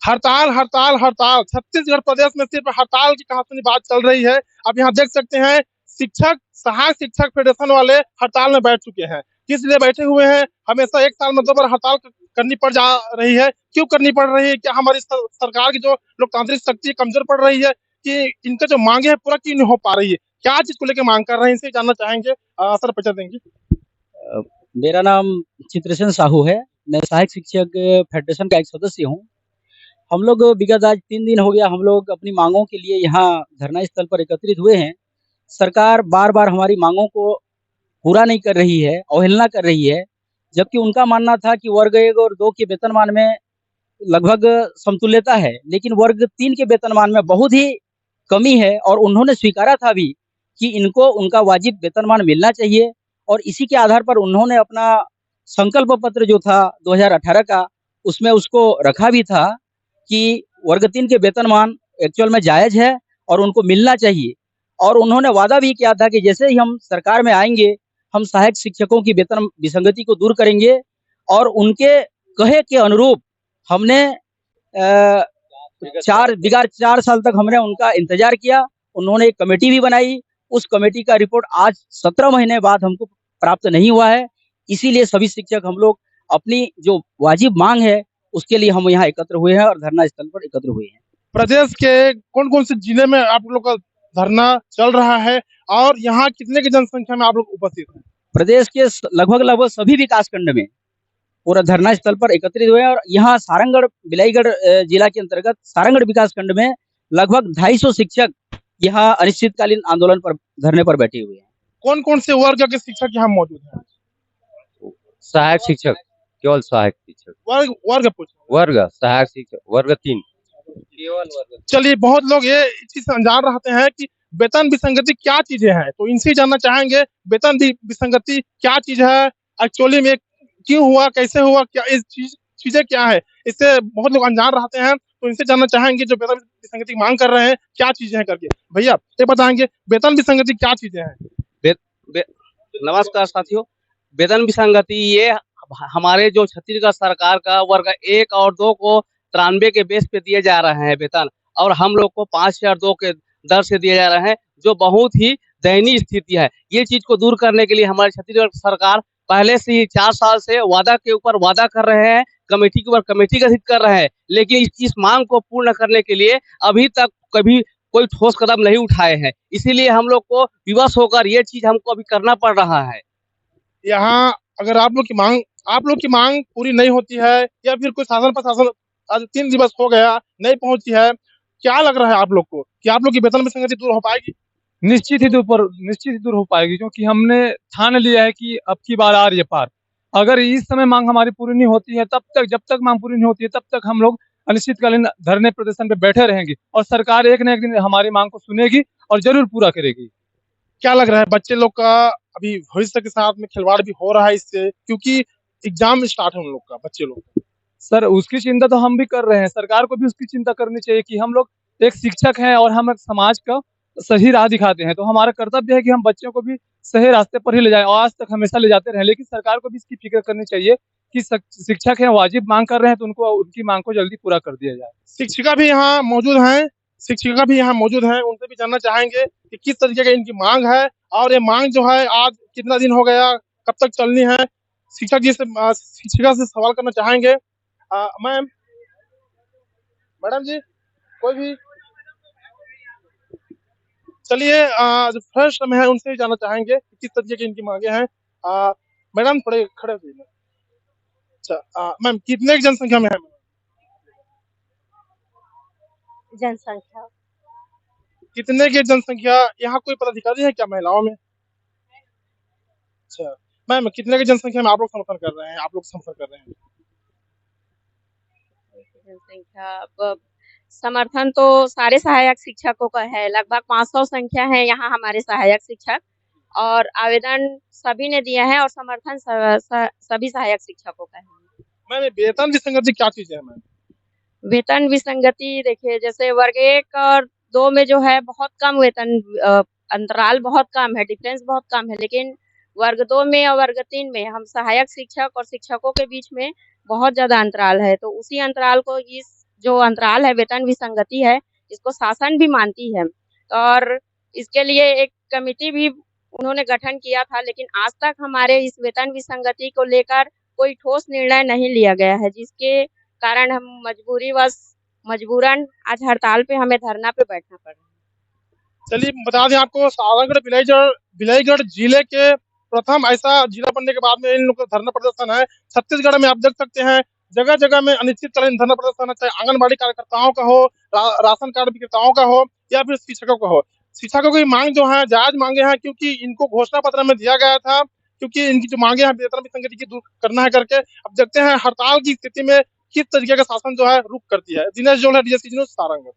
हड़ताल हड़ताल हड़ताल, छत्तीसगढ़ प्रदेश में सिर्फ हड़ताल की कहा सुनी बात चल रही है। अब यहाँ देख सकते हैं, शिक्षक सहायक शिक्षक फेडरेशन वाले हड़ताल में बैठ चुके हैं। किस लिए बैठे हुए हैं? हमेशा एक साल में 2 बार हड़ताल करनी पड़ जा रही है। क्यों करनी पड़ रही है? क्या हमारी सरकार की जो लोकतांत्रिक शक्ति कमजोर पड़ रही है, कि इनका जो मांगे है पूरा क्यों नहीं हो पा रही है? क्या चीज को लेकर मांग कर रहे हैं, इनसे जानना चाहेंगे। सर परिचय देंगे। अ, मेरा नाम चित्रसेन साहू है। मैं सहायक शिक्षक फेडरेशन का एक सदस्य हूँ। हम लोग विगत आज 3 दिन हो गया हम लोग अपनी मांगों के लिए यहाँ धरना स्थल पर एकत्रित हुए हैं। सरकार बार-बार हमारी मांगों को पूरा नहीं कर रही है, अवहेलना कर रही है। जबकि उनका मानना था कि वर्ग 1 और 2 के वेतनमान में लगभग समतुल्यता है, लेकिन वर्ग 3 के वेतनमान में बहुत ही कमी है और उन्होंने स्वीकारा था भी कि इनको उनका वाजिब वेतनमान मिलना चाहिए और इसी के आधार पर उन्होंने अपना संकल्प पत्र जो था 2018 का, उसमें उसको रखा भी था कि वर्ग 3 के वेतनमान एक्चुअल में जायज़ है और उनको मिलना चाहिए। और उन्होंने वादा भी किया था कि जैसे ही हम सरकार में आएँगे, हम सहायक शिक्षकों की वेतन विसंगति को दूर करेंगे और उनके कहे के अनुरूप हमने 4 साल तक हमने उनका इंतजार किया। उन्होंने एक कमेटी भी बनाई। उस कमेटी का रिपोर्ट आज 17 महीने बाद हमको प्राप्त नहीं हुआ है। इसीलिए सभी शिक्षक हम लोग अपनी जो वाजिब मांग है, उसके लिए हम यहाँ एकत्र हुए हैं और धरना स्थल पर एकत्र हुए हैं। प्रदेश के कौन कौन से जिले में आप लोग का धरना चल रहा है, और यहाँ कितने की जनसंख्या में आप लोग उपस्थित हैं? प्रदेश के लगभग सभी विकास खंड में पूरा धरना स्थल पर एकत्रित हुए हैं और यहाँ सारंगढ़ बिलाईगढ़ जिला के अंतर्गत सारंगढ़ विकास खंड में लगभग 250 शिक्षक यहाँ अनिश्चितकालीन आंदोलन पर धरने पर बैठे हुए हैं। कौन कौन से वर्ग के शिक्षक यहाँ मौजूद हैं? सहायक शिक्षक, केवल सहायक शिक्षक। वर्ग वर्ग पूछ वर्ग सहायक शिक्षक वर्ग 3 केवल वर्ग। चलिए, बहुत लोग ये चीज अनजान रहते हैं कि वेतन विसंगति क्या चीजें हैं, तो इनसे जानना चाहेंगे वेतन विसंगति क्या चीज है, एक्चुअली में क्यों हुआ, कैसे हुआ, क्या इस चीजें क्या है, इससे बहुत लोग अनजान रहते हैं। तो इनसे जानना चाहेंगे जो वेतन विसंगति की मांग कर रहे हैं क्या चीजें हैं करके। भैया ये बताएंगे वेतन विसंगति क्या चीजें हैं? नमस्कार साथियों, वेतन विसंगति ये हमारे जो छत्तीसगढ़ सरकार का वर्ग 1 और 2 को 93 के बेस पे दिए जा रहे हैं वेतन, और हम लोग को 5002 के दर से दिए जा रहे हैं, जो बहुत ही दयनीय स्थिति है। ये चीज को दूर करने के लिए हमारी छत्तीसगढ़ सरकार पहले से ही 4 साल से वादा के ऊपर वादा कर रहे हैं, कमेटी के ऊपर कमेटी गठित कर रहे हैं, लेकिन इस मांग को पूर्ण करने के लिए अभी तक कभी कोई ठोस कदम नहीं उठाए हैं। इसीलिए हम लोग को विवश होकर ये चीज हमको अभी करना पड़ रहा है। यहाँ अगर आप लोग की मांग पूरी नहीं होती है, या फिर कोई शासन प्रशासन आज 3 दिवस हो गया नहीं पहुंची है, क्या लग रहा है आप लोग को कि आप लोग की वेतन विसंगति दूर हो पाएगी? निश्चित ही दूर हो पाएगी, क्योंकि हमने ठान लिया है कि अब की बार आ रही है पार। अगर इस समय मांग हमारी पूरी नहीं होती है, जब तक मांग पूरी नहीं होती है, तब तक हम लोग अनिश्चितकालीन धरने प्रदर्शन पे बैठे रहेंगे और सरकार एक न एक दिन हमारी मांग को सुनेगी और जरूर पूरा करेगी। क्या लग रहा है बच्चे लोग का अभी भविष्य के साथ में खिलवाड़ भी हो रहा है इससे, क्योंकि एग्जाम स्टार्ट है उन लोग का, बच्चे लोग का। सर, उसकी चिंता तो हम भी कर रहे हैं, सरकार को भी उसकी चिंता करनी चाहिए कि हम लोग एक शिक्षक हैं और हम एक समाज का सही राह दिखाते हैं, तो हमारा कर्तव्य है कि हम बच्चों को भी सही रास्ते पर ही ले जाएं और आज तक हमेशा ले जाते रहे। लेकिन सरकार को भी इसकी फिक्र करनी चाहिए कि शिक्षक हैं, वाजिब मांग कर रहे हैं, तो उनको उनकी मांग को जल्दी पूरा कर दिया जाए। शिक्षिका भी यहाँ मौजूद हैं, शिक्षिका भी यहाँ मौजूद हैं, उनसे भी जानना चाहेंगे कि किस तरीके की इनकी मांग है, और ये मांग जो है आज कितना दिन हो गया, कब तक चलनी है। शिक्षक जी से शिक्षिका से सवाल करना चाहेंगे। मैम, मैडम जी, कोई भी चलिए, जो फर्स्ट में है उनसे भी जानना चाहेंगे कि किस तरीके की इनकी मांगे हैं। मैडम थोड़े खड़े हो जाइए। अच्छा, मैम कितने की जनसंख्या में है? जनसंख्या कितने की जनसंख्या, यहाँ कोई पदाधिकारी है क्या महिलाओं में? अच्छा मैम, कितने की जनसंख्या में आप लोग समर्थन कर रहे हैं, जनसंख्या समर्थन तो सारे सहायक शिक्षकों का है, लगभग 500 संख्या है यहाँ हमारे सहायक शिक्षक, और आवेदन सभी ने दिया है और समर्थन सभी सहायक शिक्षकों का है। मैम वेतन विसंगति क्या चीज है मैम? वेतन विसंगति देखिए, जैसे वर्ग 1 और 2 में जो है बहुत कम वेतन अंतराल बहुत कम है, डिफरेंस बहुत कम है, लेकिन वर्ग 2 में और वर्ग 3 में हम सहायक शिक्षक और शिक्षकों के बीच में बहुत ज्यादा अंतराल है, तो उसी अंतराल को इस जो अंतराल है, वेतन विसंगति है, इसको शासन भी मानती है और इसके लिए एक कमिटी भी उन्होंने गठन किया था, लेकिन आज तक हमारे इस वेतन विसंगति को लेकर कोई ठोस निर्णय नहीं लिया गया है, जिसके कारण हम मजबूरन आज हड़ताल पे हमें धरना पे बैठना पड़ रहा है। चलिए बता दें आपको, सारंगगढ़ बिलाईगढ़ जिले के प्रथम ऐसा जिला बनने के बाद में इन लोगों का धरना प्रदर्शन है। छत्तीसगढ़ में आप देख सकते हैं जगह जगह में अनिश्चितकालीन धरना प्रदर्शन है, चाहे आंगनबाड़ी कार्यकर्ताओं का हो, राशन कार्ड विक्रेताओं का हो या फिर शिक्षकों का हो। शिक्षकों की मांग जो है जायज मांगे हैं, क्योंकि इनको घोषणा पत्र में दिया गया था, क्योंकि इनकी जो मांगे हैं वेतन विसंगति की दूर करना है करके। अब देखते हैं हड़ताल की स्थिति में किस तरीके का शासन जो है रुख करती है। दिनेश जोल है, DSC न्यूज़, सारंगगढ़।